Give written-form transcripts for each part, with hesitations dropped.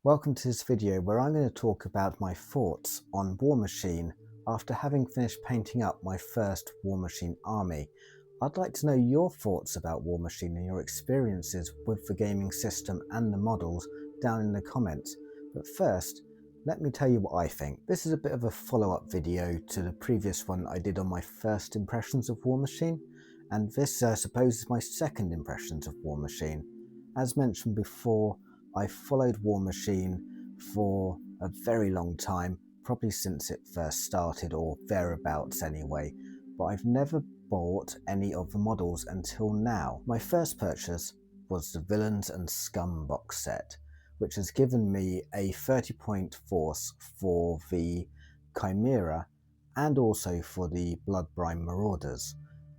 Welcome to this video where I'm going to talk about my thoughts on Warmachine after having finished painting up my first Warmachine army. I'd like to know your thoughts about Warmachine and your experiences with the gaming system and the models down in the comments. But first, let me tell you what I think. This is a bit of a follow-up video to the previous one I did on my first impressions of Warmachine, and this I suppose is my second impressions of Warmachine. As mentioned before, I followed Warmachine for a very long time, probably since it first started or thereabouts anyway, but I've never bought any of the models until now. My first purchase was the Villains and Scum box set, which has given me a 30-point force for the Chimera and also for the Bloodbrine Marauders.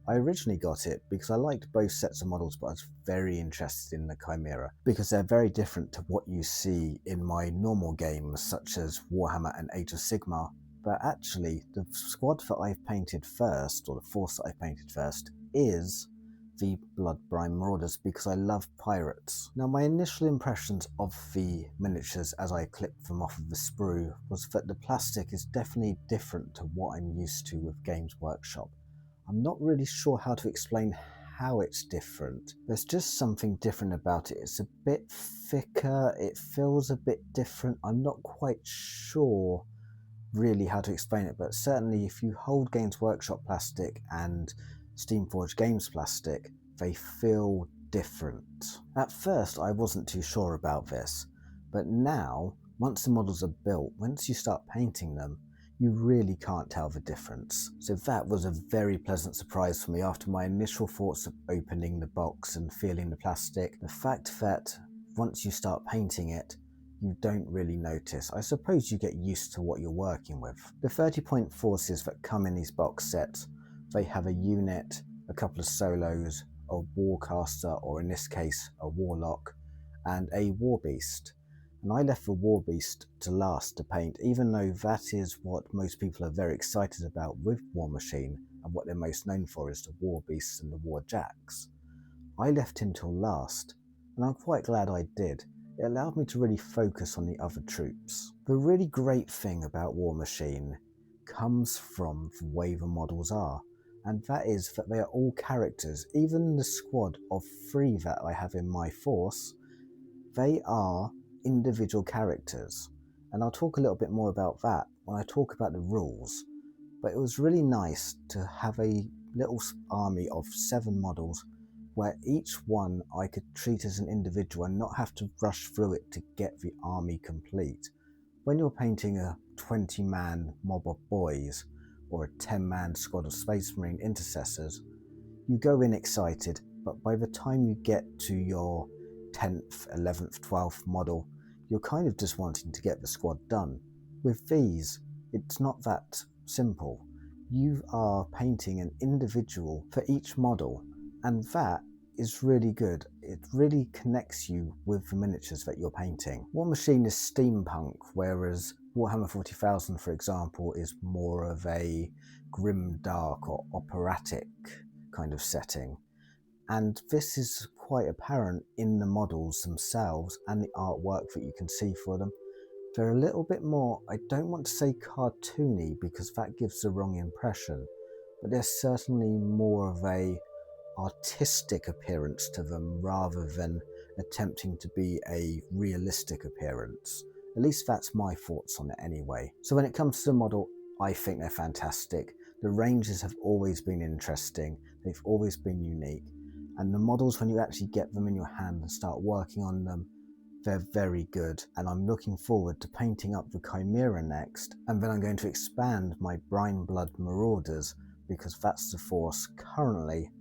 I originally got it because I liked both sets of models, but I was very interested in the Chimera because they're very different to what you see in my normal games such as Warhammer and Age of Sigmar. But actually, the squad that I've painted first, or the force that I painted first, is the Bloodbrine Marauders because I love pirates. Now, my initial impressions of the miniatures as I clipped them off of the sprue was that the plastic is definitely different to what I'm used to with Games Workshop. I'm not really sure how to explain how it's different. There's just something different about it. It's a bit thicker, it feels a bit different. I'm not quite sure really how to explain it, but certainly if you hold Games Workshop plastic and Steamforged Games plastic, they feel different. At first I wasn't too sure about this, but now, once the models are built, once you start painting them, you really can't tell the difference. So that was a very pleasant surprise for me after my initial thoughts of opening the box and feeling the plastic. The fact that once you start painting it, you don't really notice. I suppose you get used to what you're working with. The 30-point forces that come in these box sets, they have a unit, a couple of solos, a warcaster, or in this case a warlock, and a warbeast. And I left the Warbeast to last to paint, even though that is what most people are very excited about with Warmachine, and what they're most known for is the Warbeasts and the Warjacks. I left him till last, and I'm quite glad I did. It allowed me to really focus on the other troops. The really great thing about Warmachine comes from the way the models are, and that is that they are all characters. Even the squad of 3 that I have in my force, they are individual characters, and I'll talk a little bit more about that when I talk about the rules. But it was really nice to have a little army of 7 models where each one I could treat as an individual and not have to rush through it to get the army complete. When you're painting a 20-man mob of boys or a 10-man squad of Space Marine intercessors, you go in excited, but by the time you get to your 10th, 11th, 12th model, you're kind of just wanting to get the squad done. With these, it's not that simple. You are painting an individual for each model, and that is really good. It really connects you with the miniatures that you're painting. Warmachine is steampunk, whereas Warhammer 40,000, for example, is more of a grim dark or operatic kind of setting. And this is quite apparent in the models themselves and the artwork that you can see for them. They're a little bit more, I don't want to say cartoony because that gives the wrong impression, but they're certainly more of a artistic appearance to them rather than attempting to be a realistic appearance. At least that's my thoughts on it anyway. So when it comes to the model, I think they're fantastic. The ranges have always been interesting, they've always been unique, and the models, when you actually get them in your hand and start working on them, they're very good. And I'm looking forward to painting up the Chimera next, and then I'm going to expand my Brine Blood Marauders because that's the force currently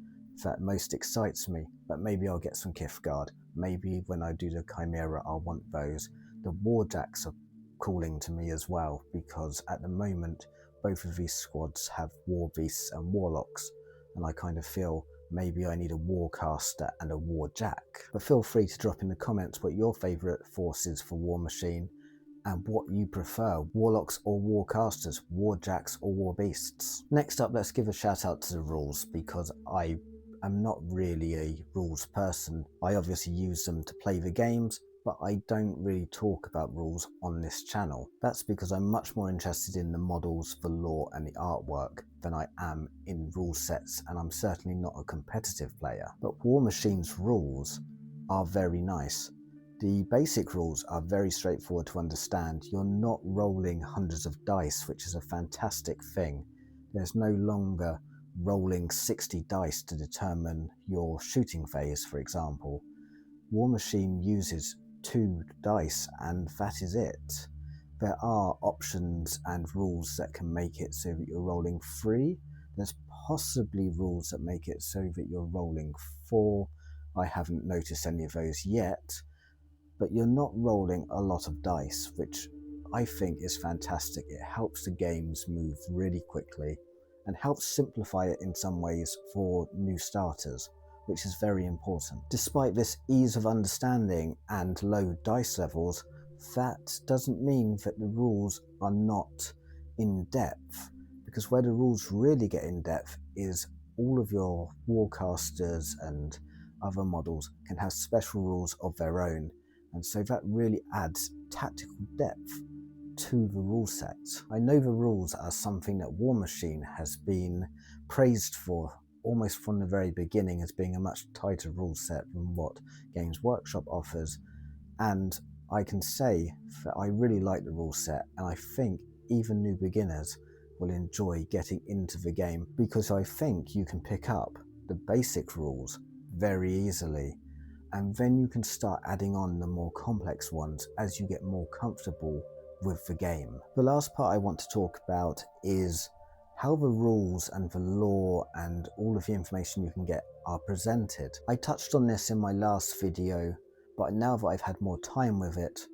that most excites me. But maybe I'll get some Kithguard. Maybe when I do the Chimera I'll want those. The Warjacks are calling to me as well, because at the moment both of these squads have Warbeasts and Warlocks, and I kind of feel maybe I need a Warcaster and a Warjack. But feel free to drop in the comments what your favourite force is for Warmachine, and what you prefer, Warlocks or Warcasters, Warjacks or Warbeasts. Next up, let's give a shout out to the rules, because I'm not really a rules person. I obviously use them to play the games, but I don't really talk about rules on this channel. That's because I'm much more interested in the models, the lore and the artwork than I am in rule sets, and I'm certainly not a competitive player. But Warmachine's rules are very nice. The basic rules are very straightforward to understand. You're not rolling hundreds of dice, which is a fantastic thing. There's no longer rolling 60 dice to determine your shooting phase, for example. Warmachine uses 2 dice and that is it. There are options and rules that can make it so that you're rolling 3. There's possibly rules that make it so that you're rolling 4. I haven't noticed any of those yet, but you're not rolling a lot of dice, which I think is fantastic. It helps the games move really quickly and helps simplify it in some ways for new starters, which is very important. Despite this ease of understanding and low dice levels, that doesn't mean that the rules are not in depth, because where the rules really get in depth is all of your warcasters and other models can have special rules of their own, and so that really adds tactical depth to the rule set. I know the rules are something that Warmachine has been praised for almost from the very beginning as being a much tighter rule set than what Games Workshop offers, and I can say that I really like the rule set, and I think even new beginners will enjoy getting into the game because I think you can pick up the basic rules very easily, and then you can start adding on the more complex ones as you get more comfortable with the game. The last part I want to talk about is how the rules and the lore and all of the information you can get are presented. I touched on this in my last video, but now that I've had more time with it,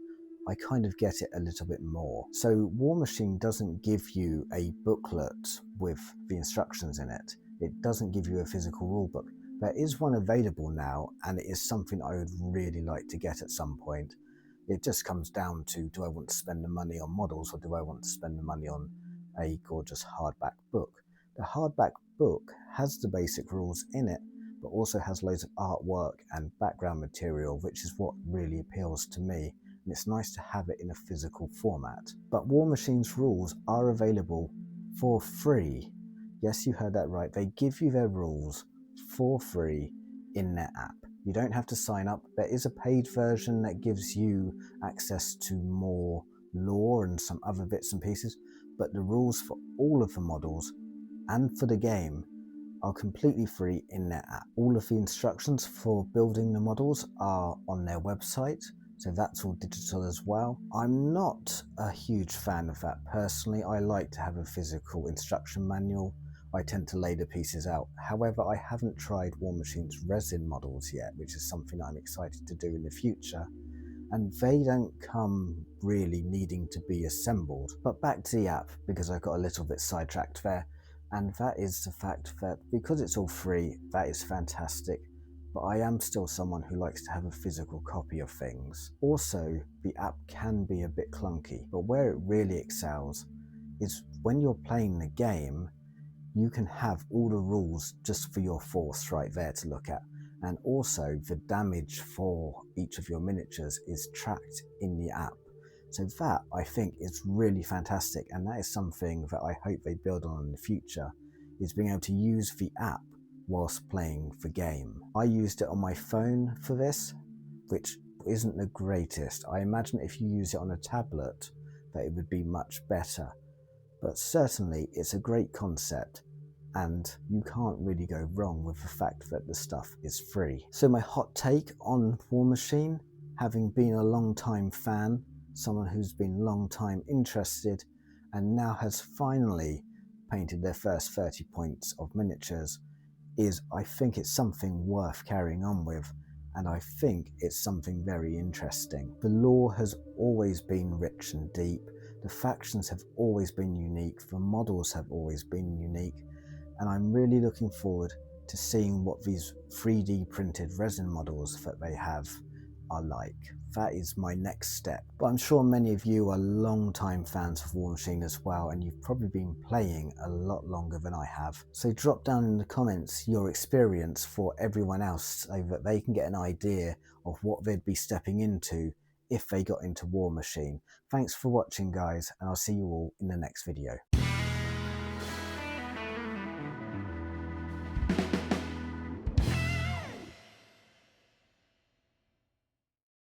I kind of get it a little bit more. So Warmachine doesn't give you a booklet with the instructions in it. It doesn't give you a physical rulebook. There is one available now, and it is something I would really like to get at some point. It just comes down to, do I want to spend the money on models or do I want to spend the money on a gorgeous hardback book? The hardback book has the basic rules in it, but also has loads of artwork and background material, which is what really appeals to me, and it's nice to have it in a physical format. But Warmachine's rules are available for free. Yes, you heard that right. They give you their rules for free in their app. You don't have to sign up. There is a paid version that gives you access to more lore and some other bits and pieces, but the rules for all of the models and for the game are completely free in their app. All of the instructions for building the models are on their website, so that's all digital as well. I'm not a huge fan of that personally. I like to have a physical instruction manual. I tend to lay the pieces out. However, I haven't tried Warmachine's resin models yet, which is something I'm excited to do in the future, and they don't come really needing to be assembled. But back to the app, because I got a little bit sidetracked there, and that is the fact that because it's all free, that is fantastic, but I am still someone who likes to have a physical copy of things. Also, the app can be a bit clunky, but where it really excels is when you're playing the game, you can have all the rules just for your force right there to look at. And also the damage for each of your miniatures is tracked in the app. So that, I think, is really fantastic, and that is something that I hope they build on in the future, is being able to use the app whilst playing the game. I used it on my phone for this, which isn't the greatest. I imagine if you use it on a tablet that it would be much better. But certainly it's a great concept, and you can't really go wrong with the fact that the stuff is free. So my hot take on Warmachine, having been a long time fan, someone who's been long time interested, and now has finally painted their first 30 points of miniatures, is I think it's something worth carrying on with, and I think it's something very interesting. The lore has always been rich and deep, the factions have always been unique, the models have always been unique, and I'm really looking forward to seeing what these 3D printed resin models that they have are like. That is my next step. But I'm sure many of you are long-time fans of Warmachine as well, and you've probably been playing a lot longer than I have. So drop down in the comments your experience for everyone else so that they can get an idea of what they'd be stepping into if they got into Warmachine. Thanks for watching, guys, and I'll see you all in the next video.